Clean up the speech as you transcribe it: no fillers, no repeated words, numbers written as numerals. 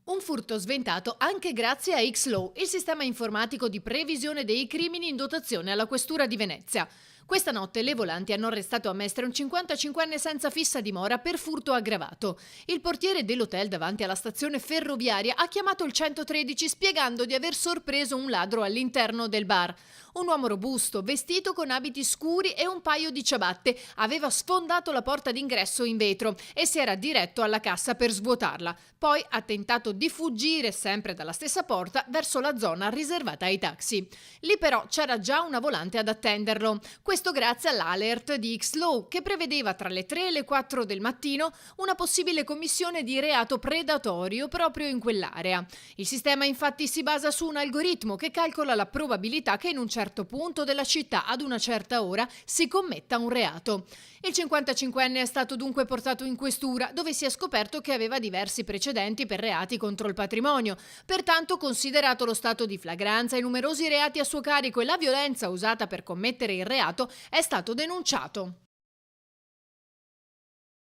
Un furto sventato anche grazie a X-Law, il sistema informatico di previsione dei crimini in dotazione alla Questura di Venezia. Questa notte le volanti hanno arrestato a Mestre un 55enne senza fissa dimora per furto aggravato. Il portiere dell'hotel davanti alla stazione ferroviaria ha chiamato il 113 spiegando di aver sorpreso un ladro all'interno del bar. Un uomo robusto, vestito con abiti scuri e un paio di ciabatte, aveva sfondato la porta d'ingresso in vetro e si era diretto alla cassa per svuotarla. Poi ha tentato di fuggire sempre dalla stessa porta verso la zona riservata ai taxi. Lì però c'era già una volante ad attenderlo. Questo grazie all'alert di X-Law che prevedeva tra le 3 e le 4 del mattino una possibile commissione di reato predatorio proprio in quell'area. Il sistema infatti si basa su un algoritmo che calcola la probabilità che in un certo punto della città ad una certa ora si commetta un reato. Il 55enne è stato dunque portato in questura, dove si è scoperto che aveva diversi precedenti per reati contro il patrimonio. Pertanto, considerato lo stato di flagranza e numerosi reati a suo carico e la violenza usata per commettere il reato, è stato denunciato.